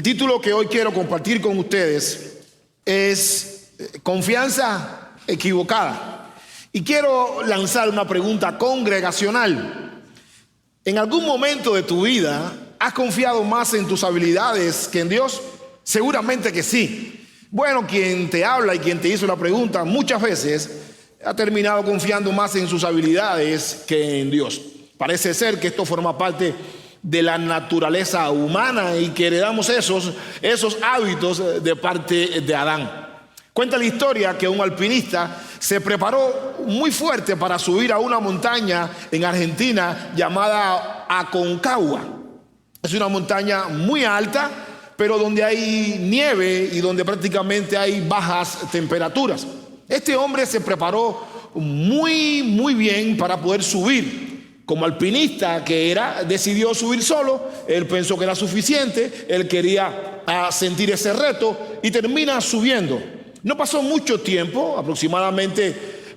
título que hoy quiero compartir con ustedes es Confianza equivocada. Y quiero lanzar una pregunta congregacional. ¿En algún momento de tu vida has confiado más en tus habilidades que en Dios? Seguramente que sí. Bueno, quien te habla y quien te hizo la pregunta muchas veces ha terminado confiando más en sus habilidades que en Dios. Parece ser que esto forma parte de la naturaleza humana y que heredamos esos hábitos de parte de Adán. Cuenta la historia que un alpinista se preparó muy fuerte para subir a una montaña en Argentina llamada Aconcagua. Es una montaña muy alta, pero donde hay nieve y donde prácticamente hay bajas temperaturas. Este hombre se preparó muy bien para poder subir. Como alpinista que era, decidió subir solo. Él pensó que era suficiente. Él quería sentir ese reto y termina subiendo. No pasó mucho tiempo, aproximadamente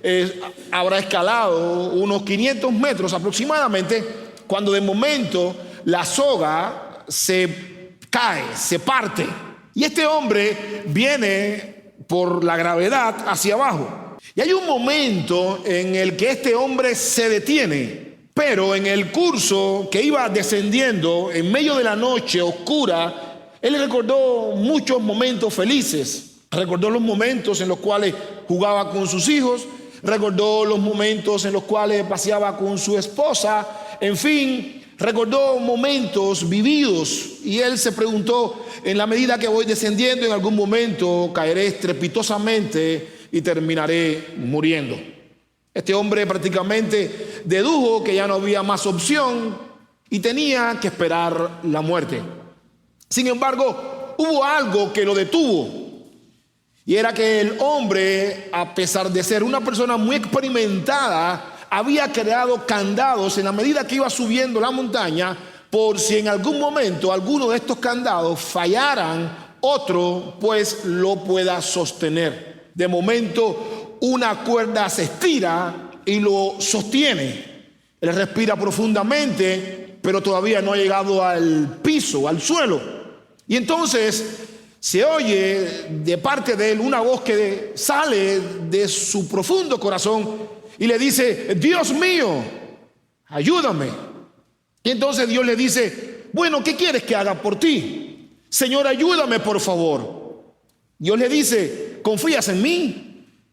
habrá escalado unos 500 metros aproximadamente, cuando de momento la soga se cae, se parte. Y este hombre viene por la gravedad hacia abajo. Y hay un momento en el que este hombre se detiene. Pero en el curso que iba descendiendo, en medio de la noche oscura, él recordó muchos momentos felices. Recordó los momentos en los cuales jugaba con sus hijos, recordó los momentos en los cuales paseaba con su esposa, en fin, recordó momentos vividos. Y él se preguntó: en la medida que voy descendiendo, en algún momento caeré estrepitosamente y terminaré muriendo. Este hombre prácticamente dedujo que ya no había más opción y tenía que esperar la muerte. Sin embargo, hubo algo que lo detuvo. Y era que el hombre, a pesar de ser una persona muy experimentada, había creado candados en la medida que iba subiendo la montaña, por si en algún momento alguno de estos candados fallaran, otro pues lo pueda sostener. De momento, una cuerda se estira y lo sostiene. Él respira profundamente, pero todavía no ha llegado al piso, al suelo. Y entonces se oye de parte de él una voz que sale de su profundo corazón y le dice: Dios mío, ayúdame. Y entonces Dios le dice: bueno, ¿qué quieres que haga por ti? Señor, ayúdame por favor. Dios le dice: ¿confías en mí?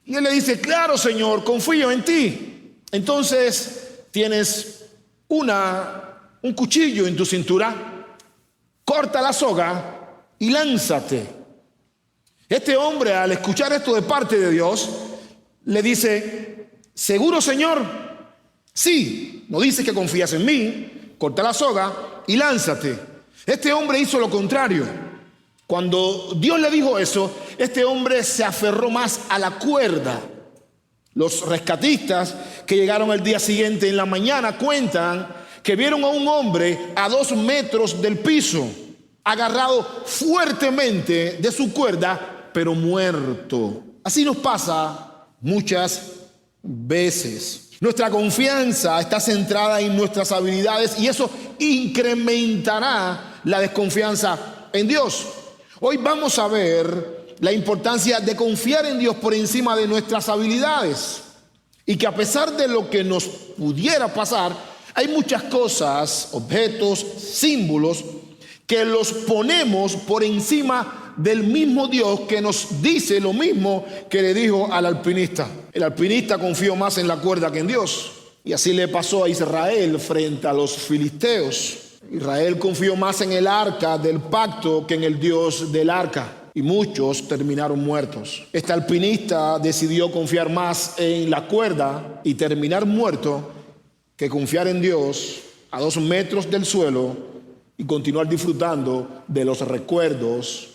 Y él le dice: claro, Señor, confío en ti. Entonces tienes un cuchillo en tu cintura, corta la soga y lánzate. Este hombre, al escuchar esto de parte de Dios, le dice: ¿seguro, Señor? Sí. No dice que confías en mí. Corta la soga y lánzate. Este hombre hizo lo contrario. Cuando Dios le dijo eso, este hombre se aferró más a la cuerda. Los rescatistas que llegaron al día siguiente en la mañana cuentan que vieron a un hombre a 2 metros del piso, agarrado fuertemente de su cuerda, pero muerto. Así nos pasa muchas veces. Nuestra confianza está centrada en nuestras habilidades y eso incrementará la desconfianza en Dios. Hoy vamos a ver la importancia de confiar en Dios por encima de nuestras habilidades, y que a pesar de lo que nos pudiera pasar, hay muchas cosas, objetos, símbolos que los ponemos por encima del mismo Dios que nos dice lo mismo que le dijo al alpinista. El alpinista confió más en la cuerda que en Dios, y así le pasó a Israel frente a los filisteos. Israel confió más en el arca del pacto que en el Dios del arca, y muchos terminaron muertos. Este alpinista decidió confiar más en la cuerda y terminar muerto que confiar en Dios a 2 metros del suelo y continuar disfrutando de los recuerdos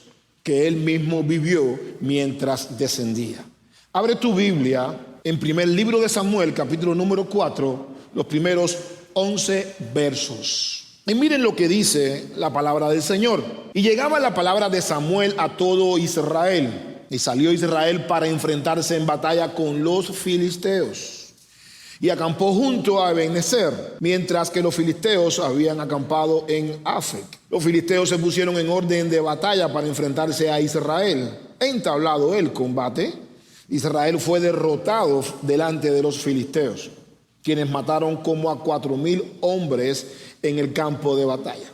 que él mismo vivió mientras descendía. Abre tu Biblia en primer libro de Samuel, capítulo número 4, los primeros 11 versos. Y miren lo que dice la palabra del Señor. Y llegaba la palabra de Samuel a todo Israel. Y salió Israel para enfrentarse en batalla con los filisteos. y acampó junto a Ebenezer, mientras que los filisteos habían acampado en Afec. Los filisteos se pusieron en orden de batalla para enfrentarse a Israel. Entablado el combate, Israel fue derrotado delante de los filisteos, quienes mataron como a 4,000 hombres en el campo de batalla.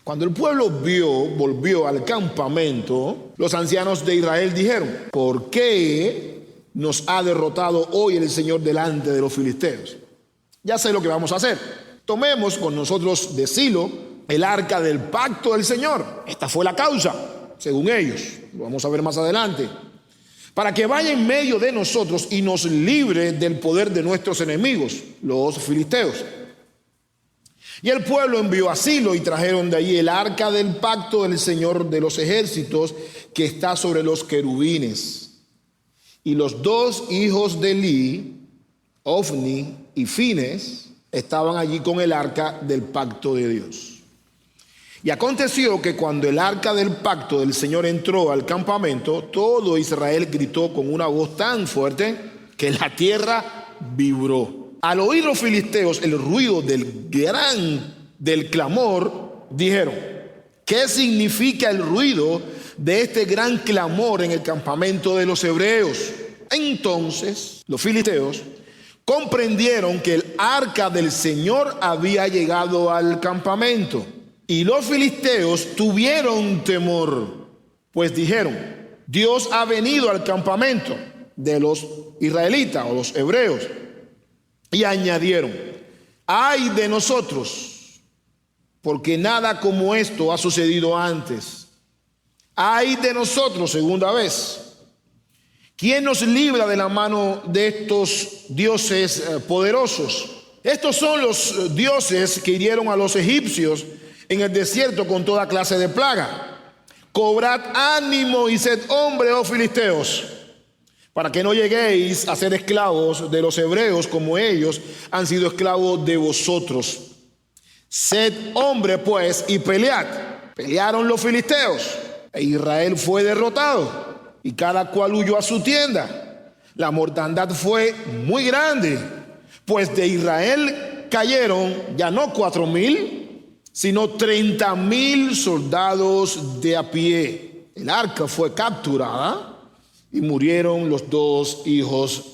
Cuando el pueblo volvió al campamento, los ancianos de Israel dijeron: ¿por qué nos ha derrotado hoy el Señor delante de los filisteos? Ya sé lo que vamos a hacer. Tomemos con nosotros de Silo el arca del pacto del Señor. Esta fue la causa, según ellos. Lo vamos a ver más adelante. Para que vaya en medio de nosotros y nos libre del poder de nuestros enemigos, los filisteos. Y el pueblo envió a Silo y trajeron de allí el arca del pacto del Señor de los ejércitos, que está sobre los querubines. Y los 2 hijos de Eli, Ofni y Fines, estaban allí con el arca del pacto de Dios. Y aconteció que cuando el arca del pacto del Señor entró al campamento, todo Israel gritó con una voz tan fuerte que la tierra vibró. Al oír los filisteos el ruido del clamor, dijeron: ¿qué significa el ruido de este gran clamor en el campamento de los hebreos? Entonces los filisteos comprendieron que el arca del Señor había llegado al campamento, y los filisteos tuvieron temor, pues dijeron: Dios ha venido al campamento de los israelitas o los hebreos. Y añadieron: ay de nosotros, porque nada como esto ha sucedido antes. Ay de nosotros, segunda vez. ¿Quién nos libra de la mano de estos dioses poderosos? Estos son los dioses que hirieron a los egipcios en el desierto con toda clase de plaga. Cobrad ánimo y sed hombre, oh filisteos, para que no lleguéis a ser esclavos de los hebreos como ellos han sido esclavos de vosotros. Sed hombre pues y pelead. Pelearon los filisteos e Israel fue derrotado, y cada cual huyó a su tienda. La mortandad fue muy grande, pues de Israel cayeron ya no 4,000, sino 30,000 soldados de a pie. El arca fue capturada y murieron los 2 hijos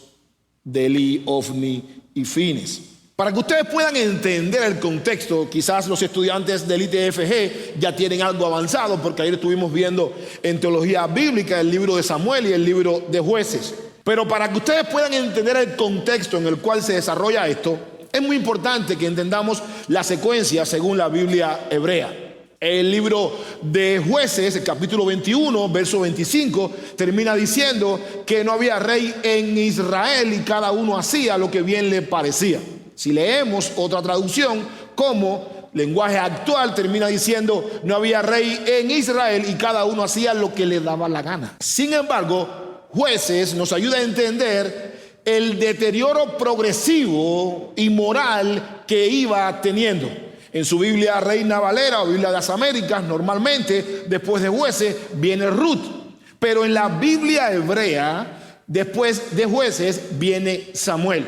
de Eli, Ofni y Fines. Para que ustedes puedan entender el contexto, quizás los estudiantes del ITFG ya tienen algo avanzado, porque ayer estuvimos viendo en teología bíblica el libro de Samuel y el libro de Jueces. Pero para que ustedes puedan entender el contexto en el cual se desarrolla esto, es muy importante que entendamos la secuencia según la Biblia hebrea. El libro de Jueces, el capítulo 21, verso 25, termina diciendo que no había rey en Israel y cada uno hacía lo que bien le parecía. Si leemos otra traducción, como lenguaje actual, termina diciendo: no había rey en Israel y cada uno hacía lo que le daba la gana. Sin embargo, Jueces nos ayuda a entender el deterioro progresivo y moral que iba teniendo. En su Biblia Reina Valera o Biblia de las Américas, normalmente después de Jueces viene Ruth, pero en la Biblia hebrea, después de Jueces viene Samuel.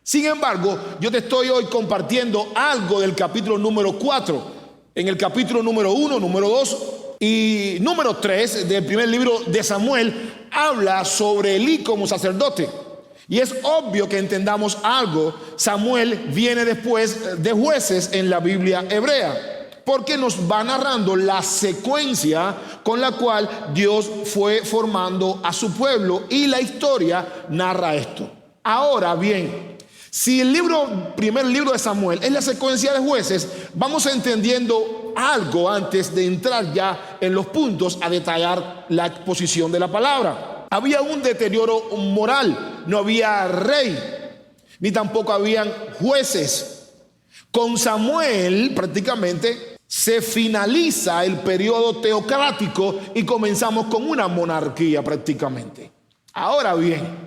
Sin embargo, yo te estoy hoy compartiendo algo del capítulo número 4. En el capítulo número 1, número 2 y número 3 del primer libro de Samuel habla sobre Elí como sacerdote. Y es obvio que entendamos algo. Samuel viene después de Jueces en la Biblia hebrea, porque nos va narrando la secuencia con la cual Dios fue formando a su pueblo, y la historia narra esto. Ahora bien, si el primer libro de Samuel es la secuencia de Jueces, vamos entendiendo algo antes de entrar ya en los puntos a detallar la exposición de la palabra. Había un deterioro moral, no había rey, ni tampoco habían jueces. Con Samuel prácticamente se finaliza el periodo teocrático y comenzamos con una monarquía prácticamente. Ahora bien,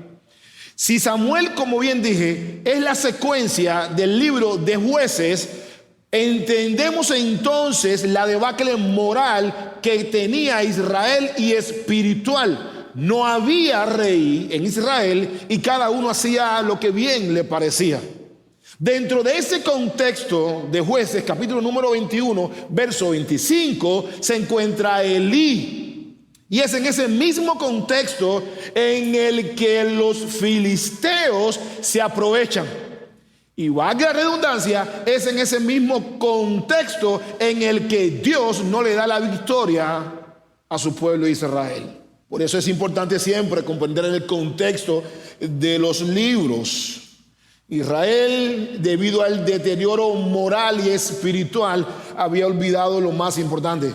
si Samuel, como bien dije, es la secuencia del libro de Jueces, entendemos entonces la debacle moral que tenía Israel y espiritual. No había rey en Israel y cada uno hacía lo que bien le parecía. Dentro de ese contexto de Jueces, capítulo número 21, verso 25, se encuentra Elí. Y es en ese mismo contexto en el que los filisteos se aprovechan. Y valga la redundancia, es en ese mismo contexto en el que Dios no le da la victoria a su pueblo Israel. Por eso es importante siempre comprender el contexto de los libros. Israel, debido al deterioro moral y espiritual, había olvidado lo más importante: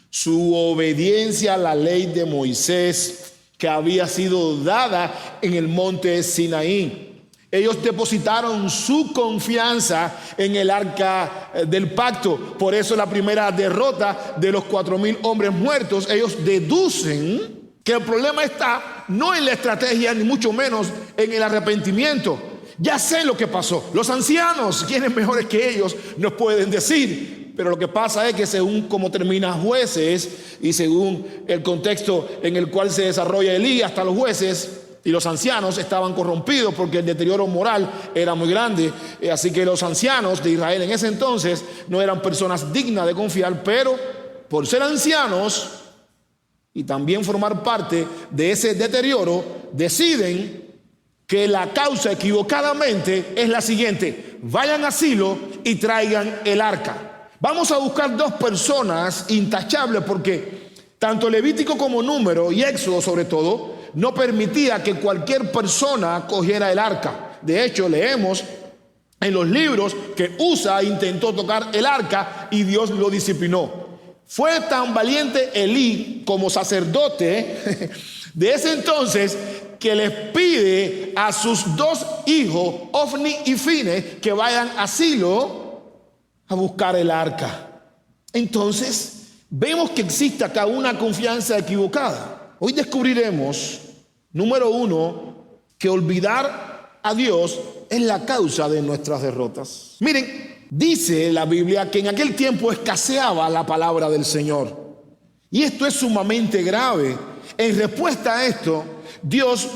su obediencia a la ley de Moisés que había sido dada en el monte Sinaí. Ellos depositaron su confianza en el arca del pacto. Por eso la primera derrota de los 4,000 hombres muertos, ellos deducen que el problema está no en la estrategia, ni mucho menos en el arrepentimiento. Ya sé lo que pasó. Los ancianos, quienes mejores que ellos, nos pueden decir. Pero lo que pasa es que según cómo termina Jueces y según el contexto en el cual se desarrolla Elías, hasta los jueces y los ancianos estaban corrompidos porque el deterioro moral era muy grande. Así que los ancianos de Israel en ese entonces no eran personas dignas de confiar, pero por ser ancianos y también formar parte de ese deterioro, deciden que la causa equivocadamente es la siguiente: vayan a Silo y traigan el arca. Vamos a buscar dos personas intachables, porque tanto Levítico como Número y Éxodo sobre todo no permitía que cualquier persona cogiera el arca. De hecho, leemos en los libros que Usa intentó tocar el arca y Dios lo disciplinó. Fue tan valiente Elí como sacerdote de ese entonces que les pide a sus dos hijos, Ofni y Fines, que vayan a Silo a buscar el arca. Entonces, vemos que existe acá una confianza equivocada. Hoy descubriremos, número uno, que olvidar a Dios es la causa de nuestras derrotas. Miren, dice la Biblia que en aquel tiempo escaseaba la palabra del Señor. Y esto es sumamente grave. En respuesta a esto, Dios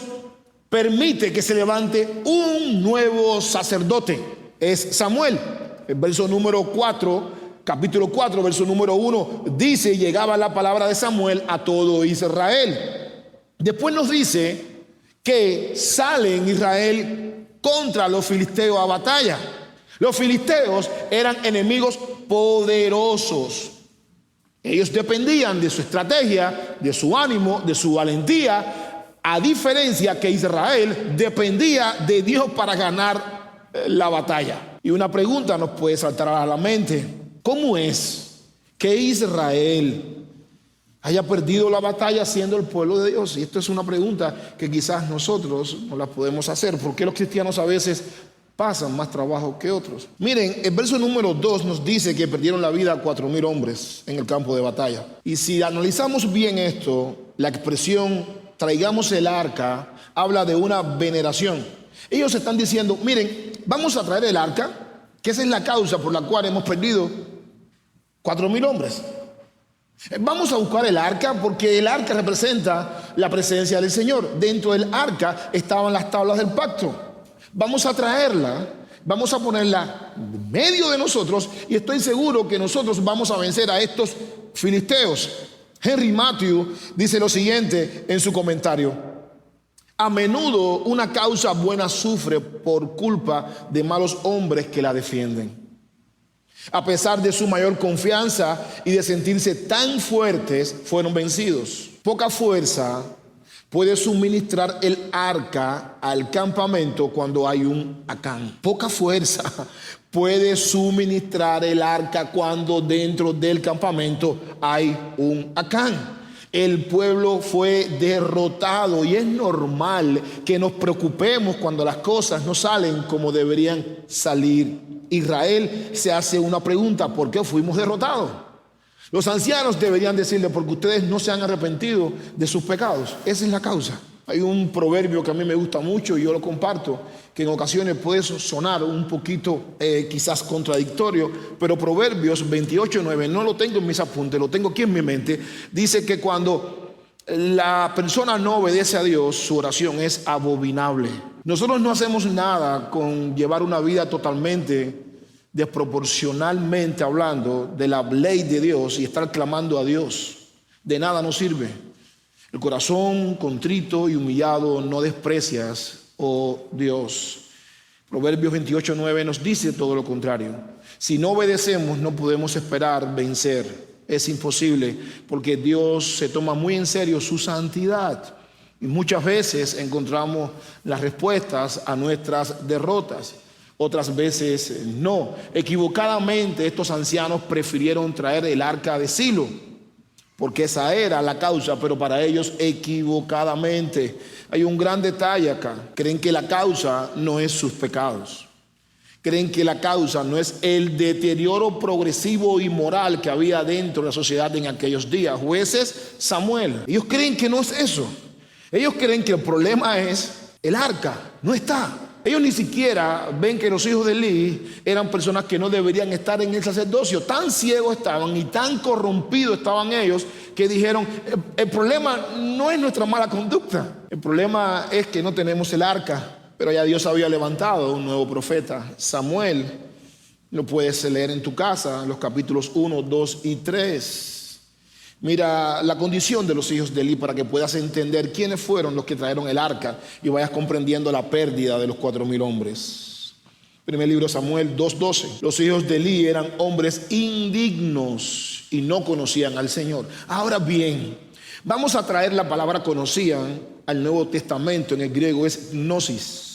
permite que se levante un nuevo sacerdote. Es Samuel. El verso número 4, capítulo 4, verso número 1, dice: llegaba la palabra de Samuel a todo Israel. Después nos dice que salen Israel contra los filisteos a batalla. Los filisteos eran enemigos poderosos. Ellos dependían de su estrategia, de su ánimo, de su valentía, a diferencia que Israel dependía de Dios para ganar la batalla. Y una pregunta nos puede saltar a la mente: ¿cómo es que Israel haya perdido la batalla siendo el pueblo de Dios? Y esto es una pregunta que quizás nosotros no la podemos hacer. ¿Por qué los cristianos a veces pasan más trabajo que otros? Miren, el verso número 2 nos dice que perdieron la vida 4,000 hombres en el campo de batalla. Y si analizamos bien esto, la expresión traigamos el arca habla de una veneración. Ellos están diciendo: miren, vamos a traer el arca, que esa es la causa por la cual hemos perdido 4,000 hombres. Vamos a buscar el arca porque el arca representa la presencia del Señor. Dentro del arca estaban las tablas del pacto. Vamos a traerla, vamos a ponerla en medio de nosotros y estoy seguro que nosotros vamos a vencer a estos filisteos. Henry Matthew dice lo siguiente en su comentario: a menudo una causa buena sufre por culpa de malos hombres que la defienden. A pesar de su mayor confianza y de sentirse tan fuertes, fueron vencidos. Poca fuerza puede suministrar el arca al campamento cuando hay un Acán. Poca fuerza puede suministrar el arca cuando dentro del campamento hay un Acán. El pueblo fue derrotado y es normal que nos preocupemos cuando las cosas no salen como deberían salir. Israel se hace una pregunta: ¿por qué fuimos derrotados? Los ancianos deberían decirle: porque ustedes no se han arrepentido de sus pecados. Esa es la causa. Hay un proverbio que a mí me gusta mucho y yo lo comparto, que en ocasiones puede sonar un poquito quizás contradictorio, pero Proverbios 28:9, no lo tengo en mis apuntes, lo tengo aquí en mi mente, dice que cuando la persona no obedece a Dios, su oración es abominable. Nosotros no hacemos nada con llevar una vida totalmente desproporcionalmente hablando de la ley de Dios y estar clamando a Dios. De nada nos sirve. El corazón contrito y humillado no desprecias, oh Dios. Proverbios 28:9 nos dice todo lo contrario. Si no obedecemos, no podemos esperar vencer. Es imposible, porque Dios se toma muy en serio su santidad. Y muchas veces encontramos las respuestas a nuestras derrotas. Otras veces no. Equivocadamente estos ancianos prefirieron traer el arca de Silo, porque esa era la causa, pero para ellos equivocadamente. Hay un gran detalle acá. Creen que la causa no es sus pecados. Creen que la causa no es el deterioro progresivo y moral que había dentro de la sociedad en aquellos días. Jueces, Samuel. Ellos creen que no es eso. Ellos creen que el problema es el arca. No está. Ellos ni siquiera ven que los hijos de Eli eran personas que no deberían estar en el sacerdocio. Tan ciegos estaban y tan corrompidos estaban ellos que dijeron, el problema no es nuestra mala conducta. El problema es que no tenemos el arca. Pero ya Dios había levantado un nuevo profeta, Samuel. Lo puedes leer en tu casa, los capítulos 1, 2 y 3. Mira la condición de los hijos de Eli para que puedas entender quiénes fueron los que trajeron el arca y vayas comprendiendo la pérdida de los 4,000 hombres. Primer libro de Samuel 2:12. Los hijos de Eli eran hombres indignos y no conocían al Señor. Ahora bien, vamos a traer la palabra conocían al Nuevo Testamento. En el griego es gnosis.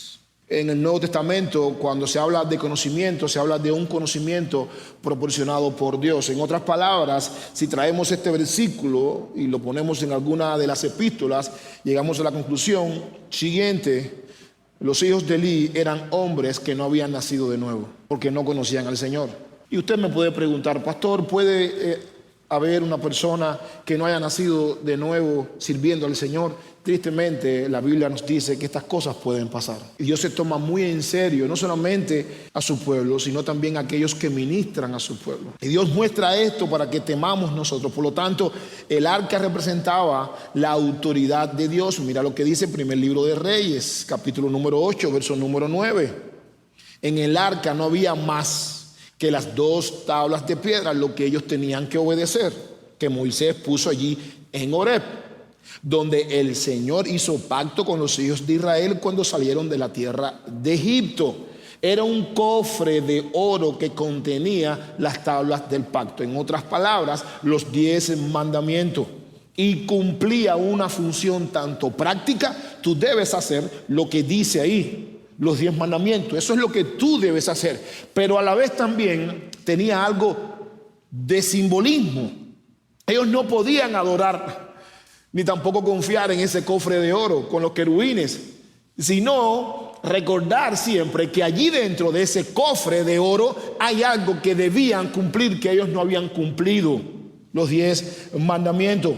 En el Nuevo Testamento, cuando se habla de conocimiento, se habla de un conocimiento proporcionado por Dios. En otras palabras, si traemos este versículo y lo ponemos en alguna de las epístolas, llegamos a la conclusión siguiente: los hijos de Eli eran hombres que no habían nacido de nuevo, porque no conocían al Señor. Y usted me puede preguntar, pastor, ¿puede haber una persona que no haya nacido de nuevo sirviendo al Señor? Tristemente, la Biblia nos dice que estas cosas pueden pasar. Y Dios se toma muy en serio, no solamente a su pueblo, sino también a aquellos que ministran a su pueblo. Y Dios muestra esto para que temamos nosotros. Por lo tanto, el arca representaba la autoridad de Dios. Mira lo que dice el primer libro de Reyes, capítulo número 8, verso número 9. En el arca no había más que las 2 tablas de piedra, lo que ellos tenían que obedecer, que Moisés puso allí en Horeb, donde el Señor hizo pacto con los hijos de Israel cuando salieron de la tierra de Egipto. Era un cofre de oro que contenía las tablas del pacto. En otras palabras, los 10 mandamientos. Y cumplía una función tanto práctica. Tú debes hacer lo que dice ahí, los 10 mandamientos. Eso es lo que tú debes hacer. Pero a la vez también tenía algo de simbolismo. Ellos no podían adorar ni tampoco confiar en ese cofre de oro con los querubines, sino recordar siempre que allí dentro de ese cofre de oro hay algo que debían cumplir, que ellos no habían cumplido. Los 10 mandamientos.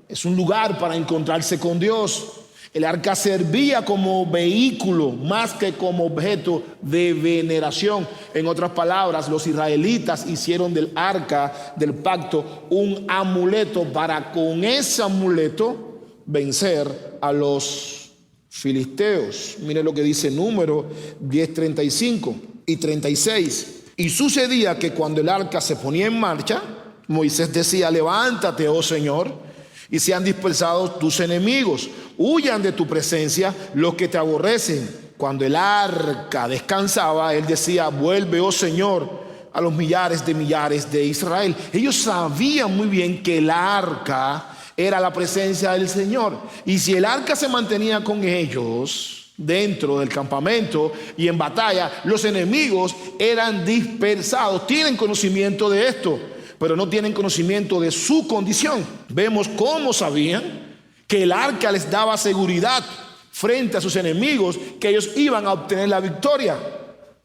Es un lugar para encontrarse con Dios. El arca servía como vehículo más que como objeto de veneración. En otras palabras, los israelitas hicieron del arca del pacto un amuleto para con ese amuleto vencer a los filisteos. Mire lo que dice Número 10:35 y 36. Y sucedía que cuando el arca se ponía en marcha, Moisés decía: levántate, oh Señor, y sean dispersados tus enemigos, huyan de tu presencia los que te aborrecen. Cuando el arca descansaba, él decía: vuelve, oh Señor, a los millares de Israel. Ellos sabían muy bien que el arca era la presencia del Señor, y si el arca se mantenía con ellos dentro del campamento y en batalla, los enemigos eran dispersados. Tienen conocimiento de esto, pero no tienen conocimiento de su condición. Vemos cómo sabían que el arca les daba seguridad frente a sus enemigos, que ellos iban a obtener la victoria.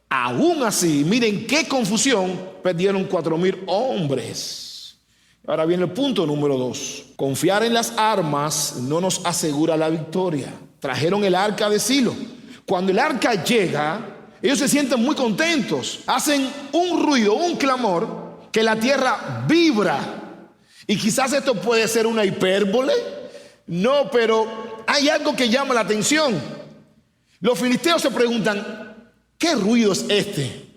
Aún así, miren qué confusión, perdieron 4,000 hombres. Ahora viene el punto número 2. Confiar en las armas no nos asegura la victoria. Trajeron el arca de Silo. Cuando el arca llega, ellos se sienten muy contentos, hacen un ruido, un clamor, que la tierra vibra. Y quizás esto puede ser una hipérbole, no, pero hay algo que llama la atención. Los filisteos se preguntan, ¿qué ruido es este?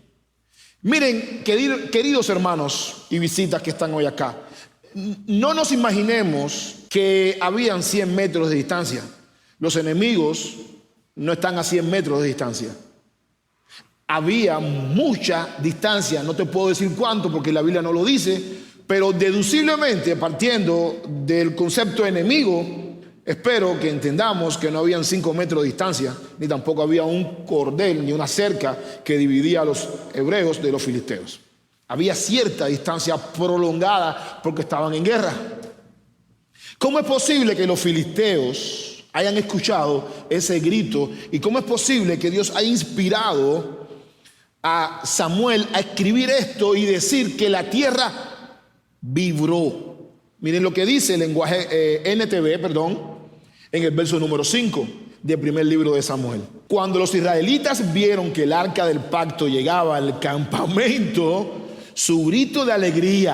Miren, queridos hermanos y visitas que están hoy acá, no nos imaginemos que habían 100 metros de distancia. Los enemigos no están a 100 metros de distancia. Había mucha distancia, no te puedo decir cuánto porque la Biblia no lo dice, pero deduciblemente, partiendo del concepto enemigo, espero que entendamos que no habían 5 metros de distancia, ni tampoco había un cordel, ni una cerca que dividía a los hebreos de los filisteos. Había cierta distancia prolongada porque estaban en guerra. ¿Cómo es posible que los filisteos hayan escuchado ese grito? ¿Y cómo es posible que Dios haya inspirado a Samuel a escribir esto y decir que la tierra vibró? Miren lo que dice el lenguaje NTV, en el verso número 5 del primer libro de Samuel. Cuando los israelitas vieron que el arca del pacto llegaba al campamento, su grito de alegría,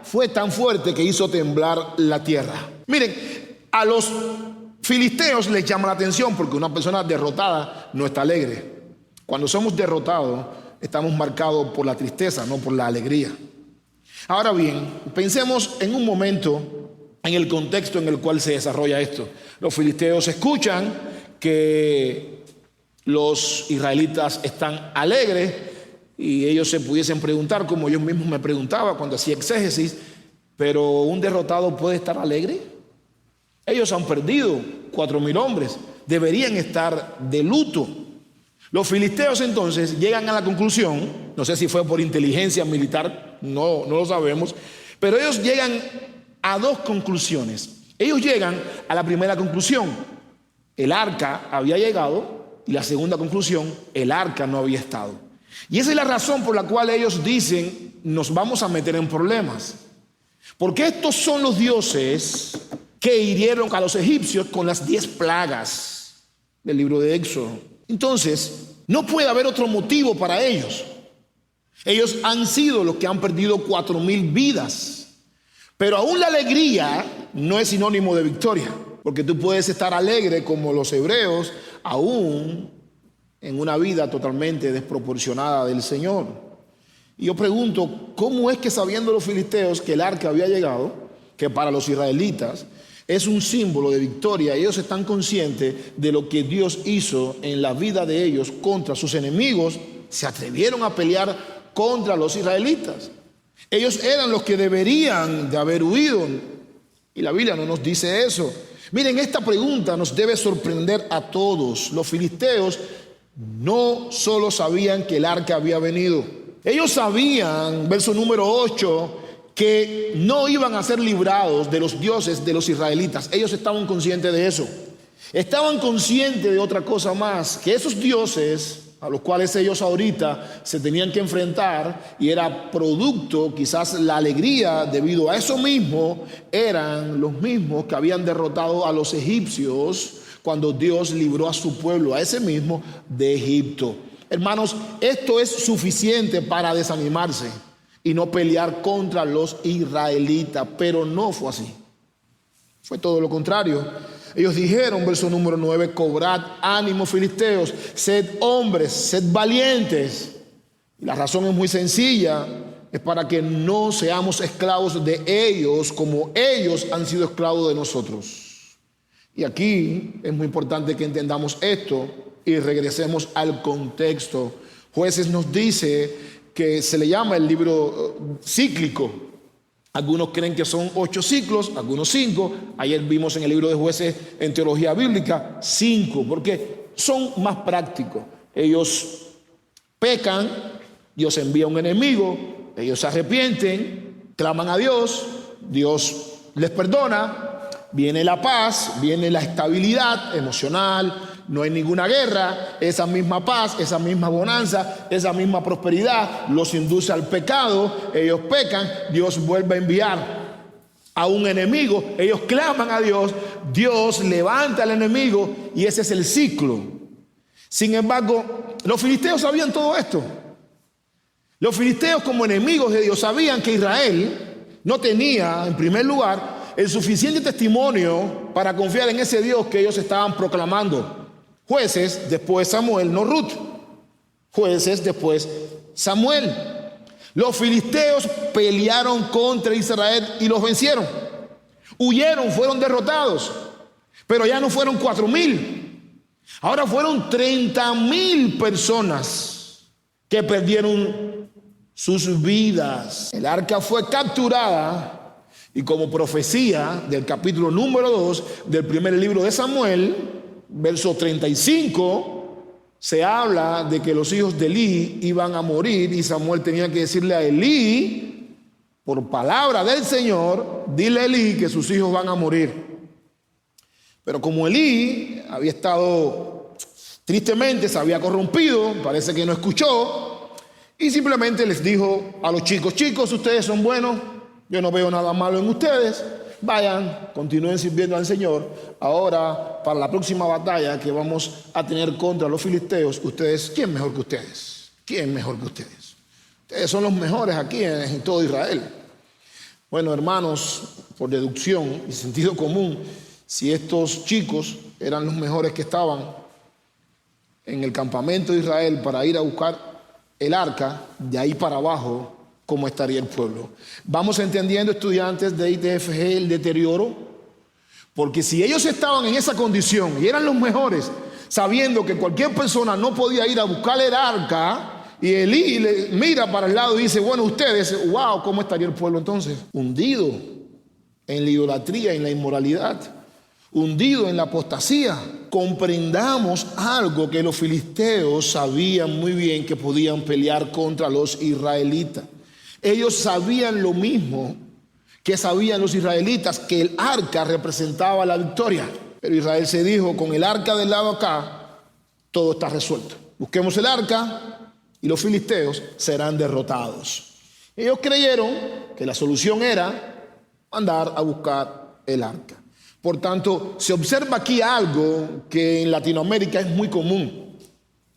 fue tan fuerte que hizo temblar la tierra. Miren, a los filisteos les llama la atención porque una persona derrotada no está alegre. Cuando somos derrotados, estamos marcados por la tristeza, no por la alegría. Ahora bien, pensemos en un momento en el contexto en el cual se desarrolla esto. Los filisteos escuchan que los israelitas están alegres y ellos se pudiesen preguntar, como yo mismo me preguntaba cuando hacía exégesis, pero ¿un derrotado puede estar alegre? Ellos han perdido 4,000 hombres, deberían estar de luto. Los filisteos entonces llegan a la conclusión, no sé si fue por inteligencia militar, no lo sabemos, pero ellos llegan a 2 conclusiones. Ellos llegan a la primera conclusión: el arca había llegado, y la segunda conclusión: el arca no había estado. Y esa es la razón por la cual ellos dicen: nos vamos a meter en problemas, porque estos son los dioses que hirieron a los egipcios con las 10 plagas del libro de Éxodo. Entonces, no puede haber otro motivo para ellos. Ellos han sido los que han perdido 4,000 vidas. Pero aún la alegría no es sinónimo de victoria, porque tú puedes estar alegre como los hebreos, aún en una vida totalmente desproporcionada del Señor. Y yo pregunto, ¿cómo es que sabiendo los filisteos que el arca había llegado, que para los israelitas es un símbolo de victoria, ellos están conscientes de lo que Dios hizo en la vida de ellos contra sus enemigos, se atrevieron a pelear contra los israelitas? Ellos eran los que deberían de haber huido, y la Biblia no nos dice eso. Miren, esta pregunta nos debe sorprender a todos. Los filisteos no solo sabían que el arca había venido, ellos sabían, verso número 8, que no iban a ser librados de los dioses de los israelitas. Ellos estaban conscientes de eso. Estaban conscientes de otra cosa más, que esos dioses a los cuales ellos ahorita se tenían que enfrentar, y era producto, quizás la alegría debido a eso mismo, eran los mismos que habían derrotado a los egipcios cuando Dios libró a su pueblo, a ese mismo, de Egipto. Hermanos, esto es suficiente para desanimarse y no pelear contra los israelitas, pero no fue así. Fue todo lo contrario. Ellos dijeron, verso número 9, cobrad ánimo, filisteos, sed hombres, sed valientes. Y la razón es muy sencilla, es para que no seamos esclavos de ellos como ellos han sido esclavos de nosotros. Y aquí es muy importante que entendamos esto y regresemos al contexto. Jueces nos dice que se le llama el libro cíclico. Algunos creen que son 8 ciclos, algunos 5. Ayer vimos en el libro de Jueces en teología bíblica 5, porque son más prácticos. Ellos pecan, Dios envía un enemigo, ellos se arrepienten, claman a Dios, Dios les perdona, viene la paz, viene la estabilidad emocional, no hay ninguna guerra, esa misma paz, esa misma bonanza, esa misma prosperidad los induce al pecado, ellos pecan, Dios vuelve a enviar a un enemigo, ellos claman a Dios, Dios levanta al enemigo y ese es el ciclo. Sin embargo, los filisteos sabían todo esto. Los filisteos, como enemigos de Dios, sabían que Israel no tenía, en primer lugar, el suficiente testimonio para confiar en ese Dios que ellos estaban proclamando. Jueces, después Samuel, no Ruth. Jueces, después Samuel. Los filisteos pelearon contra Israel y los vencieron. Huyeron, fueron derrotados. Pero ya no fueron 4,000. Ahora fueron 30,000 personas que perdieron sus vidas. El arca fue capturada y como profecía del capítulo número 2 del primer libro de Samuel, verso 35, se habla de que los hijos de Elí iban a morir y Samuel tenía que decirle a Elí, por palabra del Señor, dile a Elí que sus hijos van a morir. Pero como Elí había estado, tristemente se había corrompido, parece que no escuchó y simplemente les dijo a los chicos, ustedes son buenos, yo no veo nada malo en ustedes. Vayan, continúen sirviendo al Señor. Ahora, para la próxima batalla que vamos a tener contra los filisteos, ustedes, ¿quién mejor que ustedes? ¿Quién mejor que ustedes? Ustedes son los mejores aquí en todo Israel. Bueno, hermanos, por deducción y sentido común, si estos chicos eran los mejores que estaban en el campamento de Israel para ir a buscar el arca, de ahí para abajo, ¿cómo estaría el pueblo? Vamos entendiendo, estudiantes de ITFG, el deterioro, porque si ellos estaban en esa condición y eran los mejores, sabiendo que cualquier persona no podía ir a buscar el arca, y Elí le mira para el lado y dice, bueno, ustedes, wow, ¿cómo estaría el pueblo entonces? Hundido en la idolatría, en la inmoralidad, hundido en la apostasía. Comprendamos algo que los filisteos sabían muy bien, que podían pelear contra los israelitas. Ellos sabían lo mismo que sabían los israelitas, que el arca representaba la victoria. Pero Israel se dijo, con el arca del lado acá, todo está resuelto. Busquemos el arca y los filisteos serán derrotados. Ellos creyeron que la solución era mandar a buscar el arca. Por tanto, se observa aquí algo que en Latinoamérica es muy común.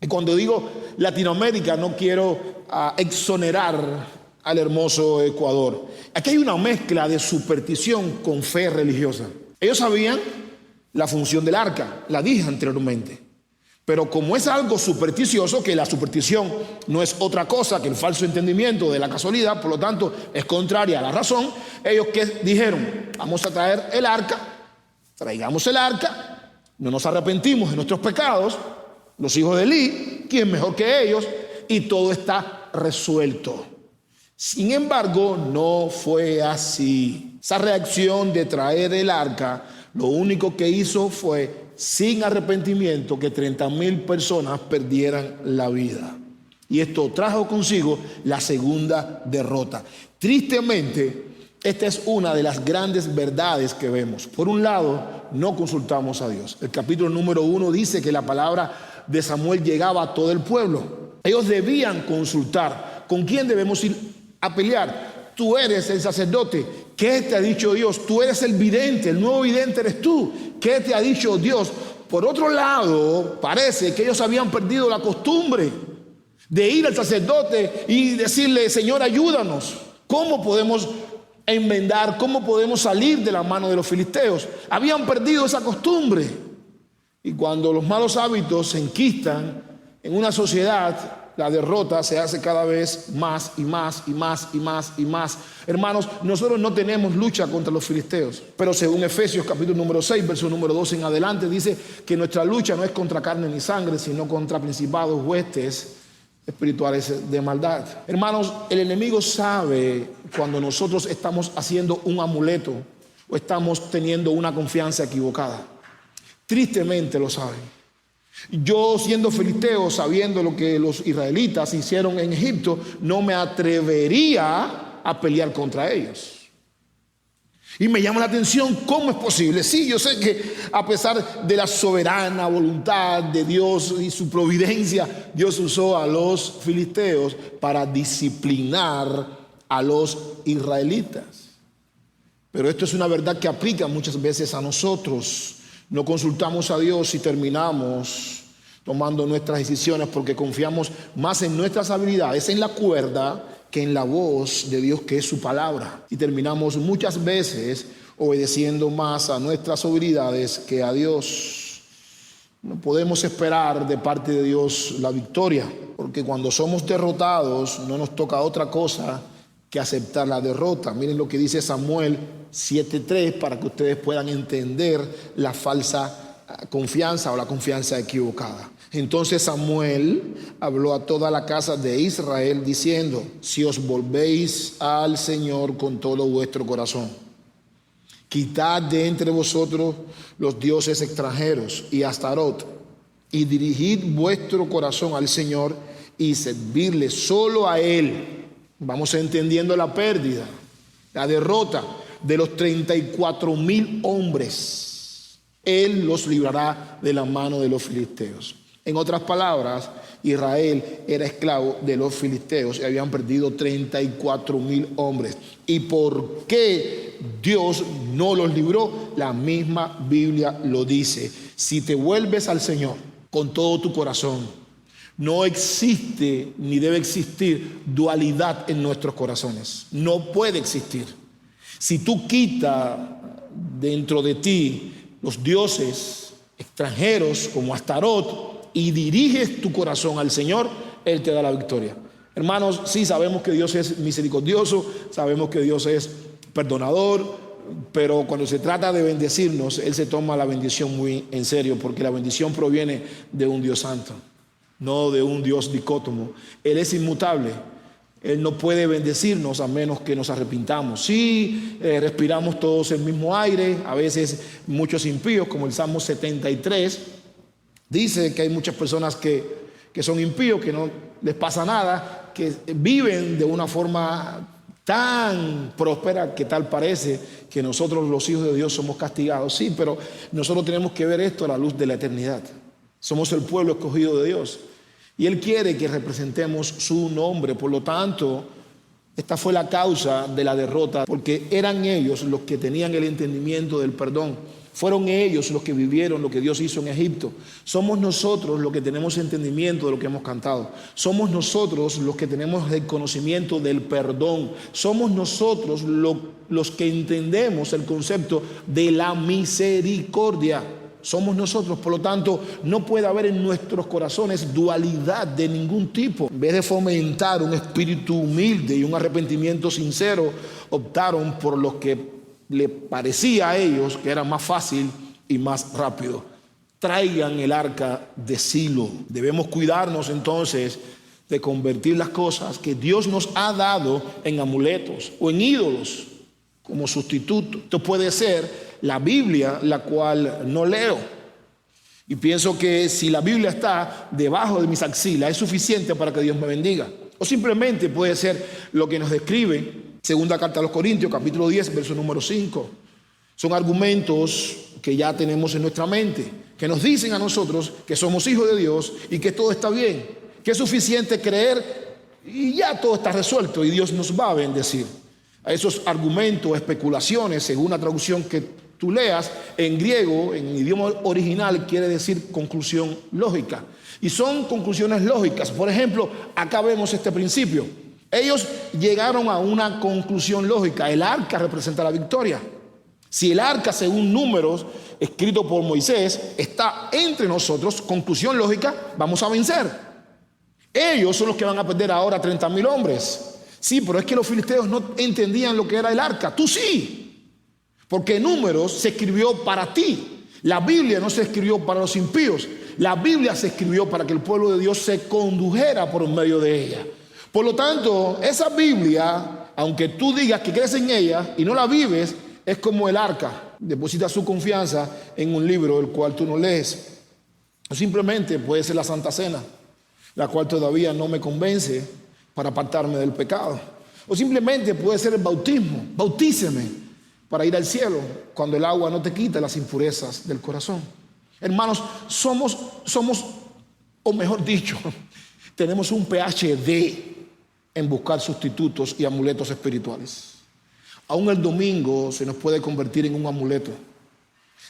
Y cuando digo Latinoamérica, no quiero exonerar al hermoso Ecuador. Aquí hay una mezcla de superstición con fe religiosa. Ellos sabían la función del arca, la dije anteriormente. Pero como es algo supersticioso, que la superstición no es otra cosa que el falso entendimiento de la casualidad, por lo tanto es contraria a la razón, ellos que dijeron, vamos a traer el arca, traigamos el arca, no nos arrepentimos de nuestros pecados, los hijos de Elí, ¿quién mejor que ellos? Y todo está resuelto. Sin embargo, no fue así. Esa reacción de traer el arca, lo único que hizo fue, sin arrepentimiento, que 30,000 personas perdieran la vida. Y esto trajo consigo la segunda derrota. Tristemente, esta es una de las grandes verdades que vemos. Por un lado, no consultamos a Dios. El capítulo número 1 dice que la palabra de Samuel llegaba a todo el pueblo. Ellos debían consultar. ¿Con quién debemos ir a pelear? Tú eres el sacerdote. ¿Qué te ha dicho Dios? Tú eres el vidente, el nuevo vidente eres tú. ¿Qué te ha dicho Dios? Por otro lado, parece que ellos habían perdido la costumbre de ir al sacerdote y decirle, Señor, ayúdanos. ¿Cómo podemos enmendar? ¿Cómo podemos salir de la mano de los filisteos? Habían perdido esa costumbre. Y cuando los malos hábitos se enquistan en una sociedad, la derrota se hace cada vez más y más y más y más y más. Hermanos, nosotros no tenemos lucha contra los filisteos, pero según Efesios capítulo número 6, verso número 12 en adelante, dice que nuestra lucha no es contra carne ni sangre, sino contra principados, huestes espirituales de maldad. Hermanos, el enemigo sabe cuando nosotros estamos haciendo un amuleto o estamos teniendo una confianza equivocada. Tristemente lo saben. Yo, siendo filisteo, sabiendo lo que los israelitas hicieron en Egipto, no me atrevería a pelear contra ellos. Y me llama la atención, ¿cómo es posible? Sí, yo sé que a pesar de la soberana voluntad de Dios y su providencia, Dios usó a los filisteos para disciplinar a los israelitas. Pero esto es una verdad que aplica muchas veces a nosotros. No consultamos a Dios y terminamos tomando nuestras decisiones porque confiamos más en nuestras habilidades, en la cuerda, que en la voz de Dios, que es su palabra. Y terminamos muchas veces obedeciendo más a nuestras habilidades que a Dios. no podemos esperar de parte de Dios la victoria, porque cuando somos derrotados no nos toca otra cosa que aceptar la derrota. Miren lo que dice Samuel 7:3 para que ustedes puedan entender la falsa confianza o la confianza equivocada. Entonces Samuel habló a toda la casa de Israel diciendo: si os volvéis al Señor con todo vuestro corazón, quitad de entre vosotros los dioses extranjeros y Astarot, y dirigid vuestro corazón al Señor y servirle solo a Él. Vamos entendiendo la pérdida, la derrota de los 34,000 hombres. Él los librará de la mano de los filisteos. En otras palabras, Israel era esclavo de los filisteos y habían perdido 34,000 hombres. ¿Y por qué Dios no los libró? La misma Biblia lo dice. Si te vuelves al Señor con todo tu corazón, no existe ni debe existir dualidad en nuestros corazones. No puede existir. Si tú quitas dentro de ti los dioses extranjeros como Astarot y diriges tu corazón al Señor, Él te da la victoria. Hermanos, sí sabemos que Dios es misericordioso, sabemos que Dios es perdonador, pero cuando se trata de bendecirnos, Él se toma la bendición muy en serio, porque la bendición proviene de un Dios santo, no de un Dios dicótomo. Él es inmutable. Él no puede bendecirnos a menos que nos arrepintamos. Sí, respiramos todos el mismo aire, a veces muchos impíos, como el Salmo 73, dice que hay muchas personas que son impíos, que no les pasa nada, que viven de una forma tan próspera que tal parece que nosotros los hijos de Dios somos castigados. Sí, pero nosotros tenemos que ver esto a la luz de la eternidad. Somos el pueblo escogido de Dios y Él quiere que representemos su nombre. Por lo tanto, esta fue la causa de la derrota, porque eran ellos los que tenían el entendimiento del perdón. Fueron ellos los que vivieron lo que Dios hizo en Egipto. Somos nosotros los que tenemos entendimiento de lo que hemos cantado. Somos nosotros los que tenemos el conocimiento del perdón. Somos nosotros los que entendemos el concepto de la misericordia. Somos nosotros, por lo tanto, no puede haber en nuestros corazones dualidad de ningún tipo. En vez de fomentar un espíritu humilde y un arrepentimiento sincero, optaron por lo que le parecía a ellos que era más fácil y más rápido. Traigan el arca de Silo. Debemos cuidarnos entonces de convertir las cosas que Dios nos ha dado en amuletos o en ídolos como sustituto. Esto puede ser la Biblia, la cual no leo, y pienso que si la Biblia está debajo de mis axilas es suficiente para que Dios me bendiga. O simplemente puede ser lo que nos describe segunda carta a los Corintios, capítulo 10, verso número 5. Son argumentos que ya tenemos en nuestra mente, que nos dicen a nosotros que somos hijos de Dios y que todo está bien, que es suficiente creer y ya todo está resuelto y Dios nos va a bendecir. A esos argumentos, especulaciones, según la traducción que tú leas, en griego, en idioma original, quiere decir conclusión lógica. Y son conclusiones lógicas. Por ejemplo, acá vemos este principio. Ellos llegaron a una conclusión lógica. El arca representa la victoria. Si el arca, según Números, escrito por Moisés, está entre nosotros, conclusión lógica, vamos a vencer. Ellos son los que van a perder ahora 30,000 hombres. Sí, pero es que los filisteos no entendían lo que era el arca. Tú sí. Porque Números se escribió para ti. La Biblia no se escribió para los impíos. La Biblia se escribió para que el pueblo de Dios se condujera por medio de ella. Por lo tanto, esa Biblia, aunque tú digas que crees en ella y no la vives, es como el arca. Deposita su confianza en un libro el cual tú no lees. O simplemente puede ser la Santa Cena, la cual todavía no me convence para apartarme del pecado. O simplemente puede ser el bautismo. Bautíceme para ir al cielo cuando el agua no te quita las impurezas del corazón. Hermanos, somos, o mejor dicho, tenemos un PhD en buscar sustitutos y amuletos espirituales. Aún el domingo se nos puede convertir en un amuleto.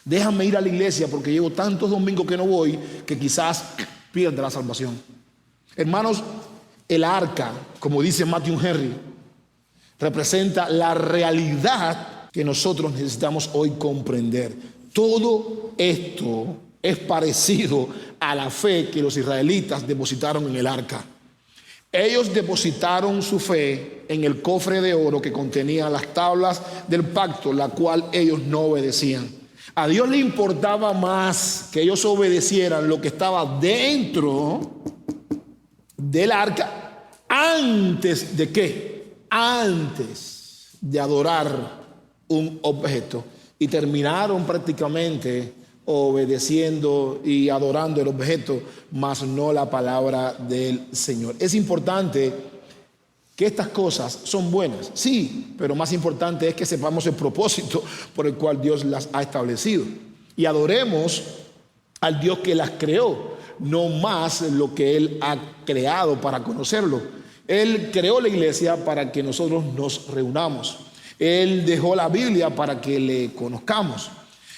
Déjame ir a la iglesia porque llevo tantos domingos que no voy que quizás pierda la salvación. Hermanos, el arca, como dice Matthew Henry, representa la realidad que nosotros necesitamos hoy comprender. Todo esto es parecido a la fe que los israelitas depositaron en el arca. Ellos depositaron su fe en el cofre de oro que contenía las tablas del pacto, la cual ellos no obedecían. A Dios le importaba más que ellos obedecieran lo que estaba dentro del arca antes de ¿qué? Antes de adorar un objeto. Y terminaron prácticamente obedeciendo y adorando el objeto, mas no la palabra del Señor. Es importante que estas cosas son buenas, sí, pero más importante es que sepamos el propósito por el cual Dios las ha establecido y adoremos al Dios que las creó, no más lo que Él ha creado para conocerlo. Él creó la iglesia para que nosotros nos reunamos. Él dejó la Biblia para que le conozcamos.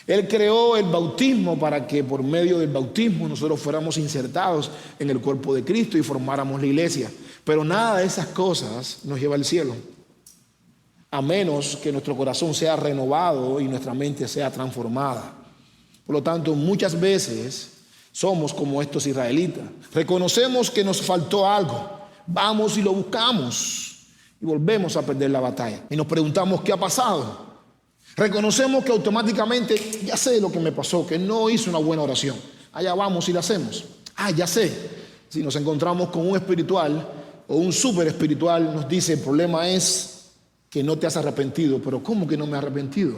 Él creó el bautismo para que por medio del bautismo nosotros fuéramos insertados en el cuerpo de Cristo y formáramos la iglesia. Pero nada de esas cosas nos lleva al cielo, a menos que nuestro corazón sea renovado y nuestra mente sea transformada. Por lo tanto, muchas veces somos como estos israelitas. Reconocemos que nos faltó algo, vamos y lo buscamos y volvemos a perder la batalla. Y nos preguntamos qué ha pasado. Reconocemos que automáticamente ya sé lo que me pasó, que no hice una buena oración. Allá vamos y la hacemos. Ya sé. Si nos encontramos con un espiritual o un súper espiritual, nos dice: el problema es que no te has arrepentido. Pero ¿cómo que no me he arrepentido?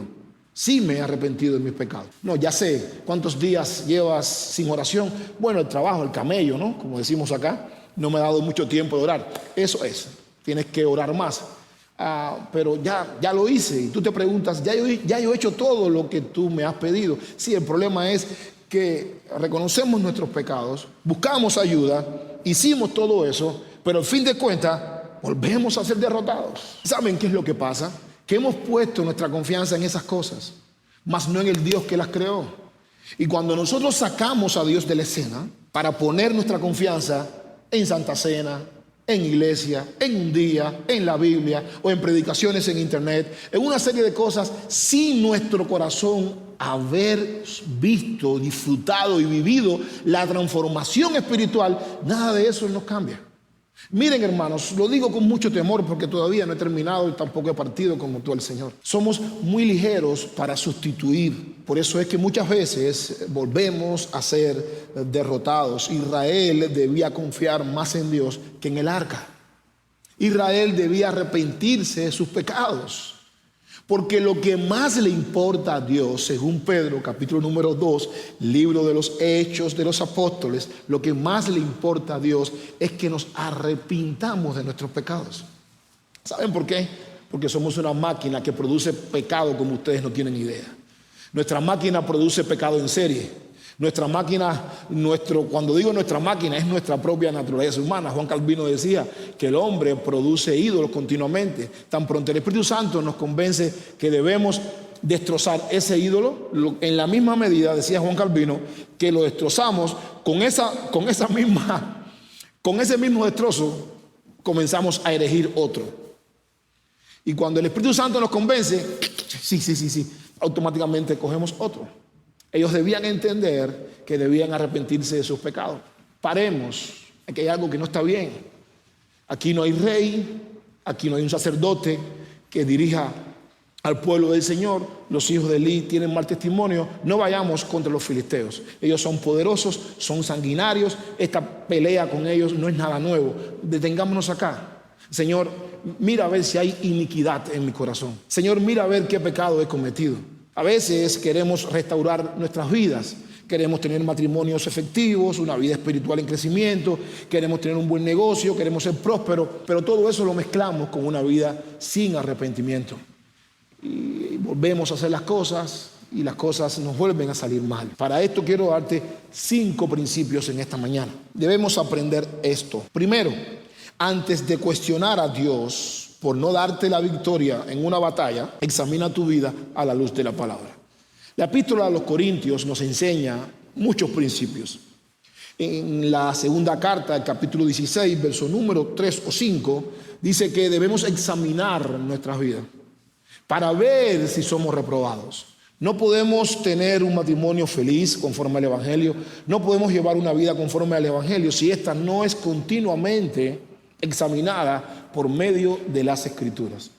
Sí me he arrepentido de mis pecados. No, ya sé. ¿Cuántos días llevas sin oración? Bueno, el trabajo, el camello, ¿no? Como decimos acá, no me ha dado mucho tiempo de orar. Eso es. Tienes que orar más. Pero ya lo hice. Y tú te preguntas, ya yo he hecho todo lo que tú me has pedido. Sí, el problema es que reconocemos nuestros pecados, buscamos ayuda, hicimos todo eso, pero al fin de cuentas volvemos a ser derrotados. ¿Saben qué es lo que pasa? Que hemos puesto nuestra confianza en esas cosas, mas no en el Dios que las creó. Y cuando nosotros sacamos a Dios de la escena para poner nuestra confianza en Santa Cena, en iglesia, en un día, en la Biblia o en predicaciones en internet, en una serie de cosas, sin nuestro corazón haber visto, disfrutado y vivido la transformación espiritual, nada de eso nos cambia. Miren, hermanos, lo digo con mucho temor porque todavía no he terminado y tampoco he partido como tú al Señor. Somos muy ligeros para sustituir. Por eso es que muchas veces volvemos a ser derrotados. Israel debía confiar más en Dios que en el arca. Israel debía arrepentirse de sus pecados. Porque lo que más le importa a Dios, según Pedro, capítulo número 2, libro de los Hechos de los Apóstoles, lo que más le importa a Dios es que nos arrepintamos de nuestros pecados. ¿Saben por qué? Porque somos una máquina que produce pecado como ustedes no tienen idea. Nuestra máquina produce pecado en serie. Nuestra máquina, cuando digo nuestra máquina, es nuestra propia naturaleza humana. Juan Calvino decía que el hombre produce ídolos continuamente. Tan pronto el Espíritu Santo nos convence que debemos destrozar ese ídolo, en la misma medida, decía Juan Calvino, que lo destrozamos con ese mismo destrozo, comenzamos a erigir otro. Y cuando el Espíritu Santo nos convence, sí, automáticamente cogemos otro. Ellos debían entender que debían arrepentirse de sus pecados. Paremos, aquí hay algo que no está bien. Aquí no hay rey, aquí no hay un sacerdote que dirija al pueblo del Señor. Los hijos de Eli tienen mal testimonio. No vayamos contra los filisteos. Ellos son poderosos, son sanguinarios. Esta pelea con ellos no es nada nuevo. Detengámonos acá. Señor, mira a ver si hay iniquidad en mi corazón. Señor, mira a ver qué pecado he cometido. A veces queremos restaurar nuestras vidas, queremos tener matrimonios efectivos, una vida espiritual en crecimiento, queremos tener un buen negocio, queremos ser prósperos, pero todo eso lo mezclamos con una vida sin arrepentimiento. Y volvemos a hacer las cosas y las cosas nos vuelven a salir mal. Para esto quiero darte 5 principios en esta mañana. Debemos aprender esto. Primero, antes de cuestionar a Dios por no darte la victoria en una batalla, examina tu vida a la luz de la palabra. La epístola a los Corintios nos enseña muchos principios. En la segunda carta, el capítulo 16, verso número 3 o 5, dice que debemos examinar nuestras vidas para ver si somos reprobados. No podemos tener un matrimonio feliz conforme al Evangelio. No podemos llevar una vida conforme al Evangelio si esta no es continuamente examinada por medio de las Escrituras.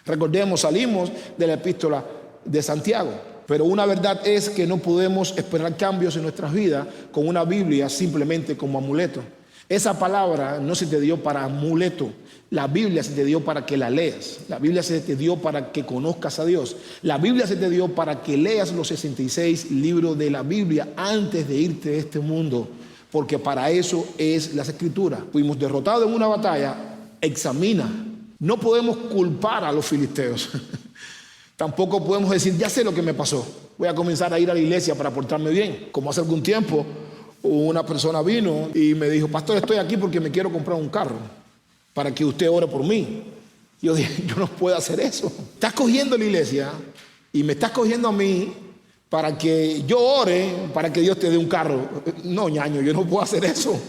Recordemos, salimos de la epístola de Santiago, pero una verdad es que no podemos esperar cambios en nuestras vidas con una Biblia simplemente como amuleto. Esa palabra no se te dio para amuleto. La Biblia se te dio para que la leas. La Biblia se te dio para que conozcas a Dios. La Biblia se te dio para que leas los 66 libros de la Biblia antes de irte de este mundo, porque para eso es las Escrituras. Fuimos derrotados en una batalla. Examina. No podemos culpar a los filisteos. Tampoco podemos decir, ya sé lo que me pasó, voy a comenzar a ir a la iglesia para portarme bien. Como hace algún tiempo una persona vino y me dijo, pastor, estoy aquí porque me quiero comprar un carro para que usted ore por mí. Yo dije, yo no puedo hacer eso. Estás cogiendo la iglesia y me estás cogiendo a mí para que yo ore para que Dios te dé un carro. No, ñaño, yo no puedo hacer eso.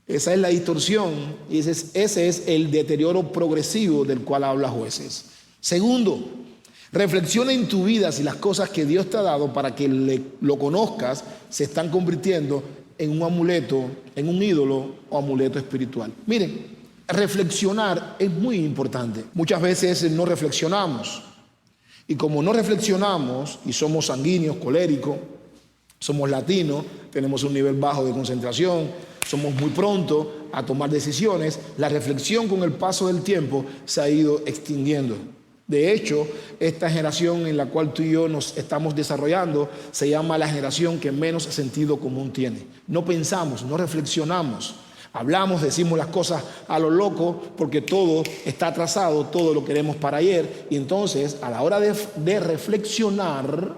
Esa es la distorsión y ese es el deterioro progresivo del cual habla Jueces. Segundo, reflexiona en tu vida si las cosas que Dios te ha dado para que lo conozcas se están convirtiendo en un amuleto, en un ídolo o amuleto espiritual. Miren, reflexionar es muy importante. Muchas veces no reflexionamos. Y como no reflexionamos y somos sanguíneos, coléricos, somos latinos, tenemos un nivel bajo de concentración, somos muy prontos a tomar decisiones, la reflexión con el paso del tiempo se ha ido extinguiendo. De hecho, esta generación en la cual tú y yo nos estamos desarrollando se llama la generación que menos sentido común tiene. No pensamos, no reflexionamos. Hablamos, decimos las cosas a lo loco porque todo está atrasado, todo lo queremos para ayer. Y entonces, a la hora de reflexionar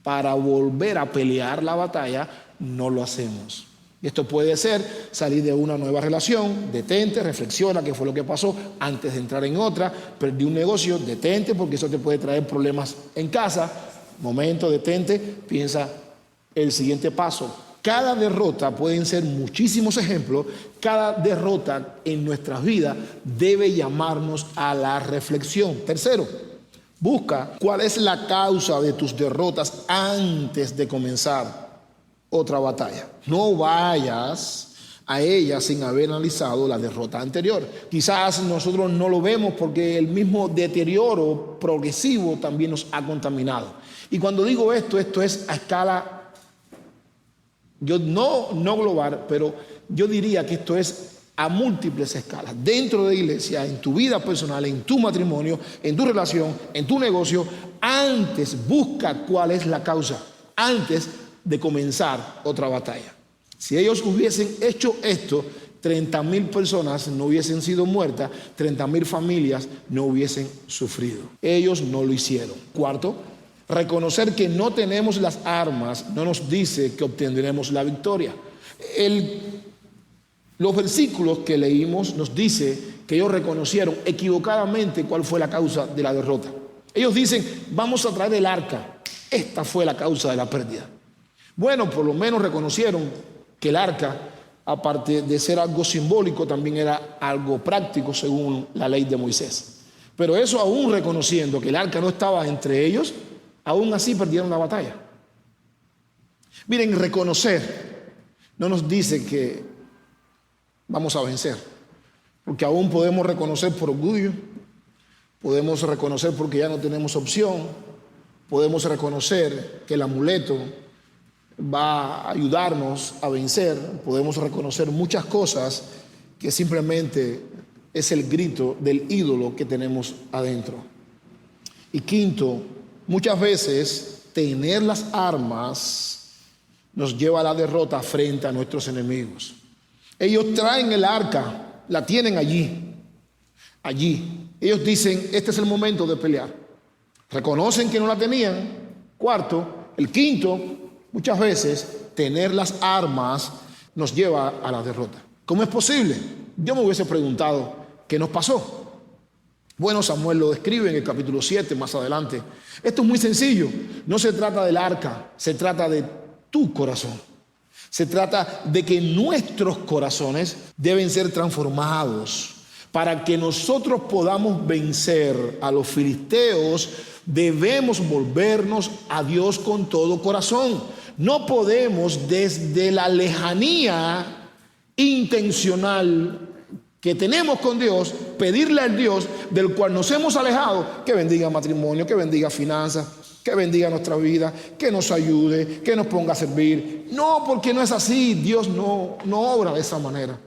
para volver a pelear la batalla, no lo hacemos. Esto puede ser salir de una nueva relación, detente, reflexiona qué fue lo que pasó antes de entrar en otra, perdí un negocio, detente porque eso te puede traer problemas en casa, momento, detente, piensa el siguiente paso. Cada derrota, pueden ser muchísimos ejemplos, cada derrota en nuestras vidas debe llamarnos a la reflexión. Tercero, busca cuál es la causa de tus derrotas antes de comenzar otra batalla. No vayas a ella sin haber analizado la derrota anterior. Quizás nosotros no lo vemos porque el mismo deterioro progresivo también nos ha contaminado. Y cuando digo esto es a escala, yo no global, pero yo diría que esto es a múltiples escalas. Dentro de la iglesia, en tu vida personal, en tu matrimonio, en tu relación, en tu negocio, antes busca cuál es la causa, antes de comenzar otra batalla. Si ellos hubiesen hecho esto, 30,000 personas no hubiesen sido muertas, 30,000 familias no hubiesen sufrido. Ellos no lo hicieron. Cuarto, reconocer que no tenemos las armas no nos dice que obtendremos la victoria. Los versículos que leímos nos dice que ellos reconocieron equivocadamente cuál fue la causa de la derrota. Ellos dicen, vamos a traer el arca. Esta fue la causa de la pérdida. Bueno, por lo menos reconocieron que el arca, aparte de ser algo simbólico, también era algo práctico según la ley de Moisés. Pero eso aún reconociendo que el arca no estaba entre ellos, aún así perdieron la batalla. Miren, reconocer no nos dice que vamos a vencer, porque aún podemos reconocer por orgullo, podemos reconocer porque ya no tenemos opción, podemos reconocer que el amuleto va a ayudarnos a vencer, podemos reconocer muchas cosas que simplemente es el grito del ídolo que tenemos adentro. Y quinto, muchas veces tener las armas nos lleva a la derrota frente a nuestros enemigos. Ellos traen el arca, la tienen allí. Ellos dicen, este es el momento de pelear. Reconocen que no la tenían. Cuarto, el quinto, muchas veces tener las armas nos lleva a la derrota. ¿Cómo es posible? Yo me hubiese preguntado, ¿qué nos pasó? Bueno, Samuel lo describe en el capítulo 7 más adelante. Esto es muy sencillo. No se trata del arca, se trata de tu corazón. Se trata de que nuestros corazones deben ser transformados Para que nosotros podamos vencer a los filisteos, debemos volvernos a Dios con todo corazón. No podemos desde la lejanía intencional que tenemos con Dios, pedirle al Dios del cual nos hemos alejado que bendiga matrimonio, que bendiga finanzas, que bendiga nuestra vida, que nos ayude, que nos ponga a servir. No, porque no es así. Dios no obra de esa manera.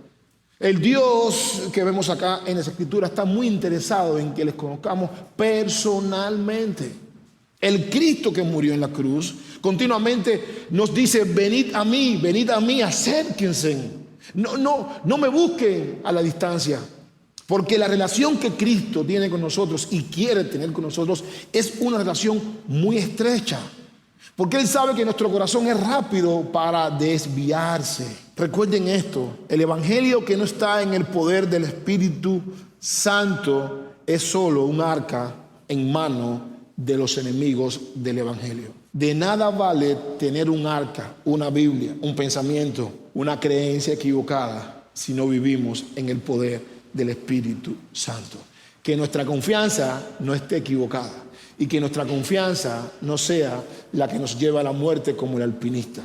El Dios que vemos acá en esa escritura está muy interesado en que les conozcamos personalmente. El Cristo que murió en la cruz continuamente nos dice: venid a mí, acérquense. No me busquen a la distancia, porque la relación que Cristo tiene con nosotros y quiere tener con nosotros es una relación muy estrecha, porque Él sabe que nuestro corazón es rápido para desviarse. Recuerden esto: el evangelio que no está en el poder del Espíritu Santo es solo un arca en mano de los enemigos del evangelio. De nada vale tener un arca, una Biblia, un pensamiento, una creencia equivocada si no vivimos en el poder del Espíritu Santo. Que nuestra confianza no esté equivocada y que nuestra confianza no sea la que nos lleva a la muerte como el alpinista,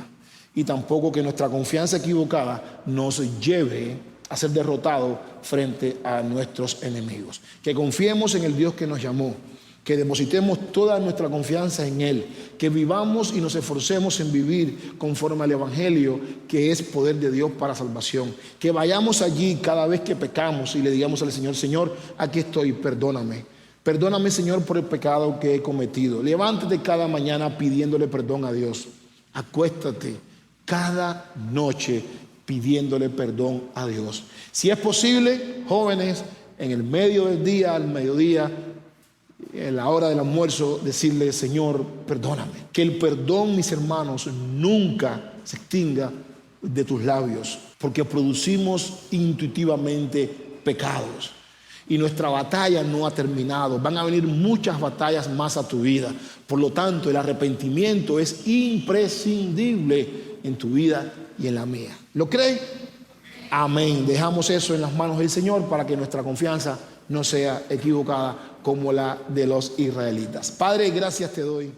y tampoco que nuestra confianza equivocada nos lleve a ser derrotados frente a nuestros enemigos. Que confiemos en el Dios que nos llamó, que depositemos toda nuestra confianza en Él, que vivamos y nos esforcemos en vivir conforme al evangelio, que es poder de Dios para salvación. Que vayamos allí cada vez que pecamos y le digamos al Señor: Señor, aquí estoy, perdóname. Perdóname, Señor, por el pecado que he cometido. Levántate cada mañana pidiéndole perdón a Dios. Acuéstate cada noche pidiéndole perdón a Dios. Si es posible, jóvenes, en el medio del día, al mediodía, en la hora del almuerzo, decirle: Señor, perdóname. Que el perdón, mis hermanos, nunca se extinga de tus labios, porque producimos intuitivamente pecados y nuestra batalla no ha terminado. Van a venir muchas batallas más a tu vida. Por lo tanto, el arrepentimiento es imprescindible en tu vida y en la mía. ¿Lo cree? Amén. Dejamos eso en las manos del Señor para que nuestra confianza no sea equivocada como la de los israelitas. Padre, gracias te doy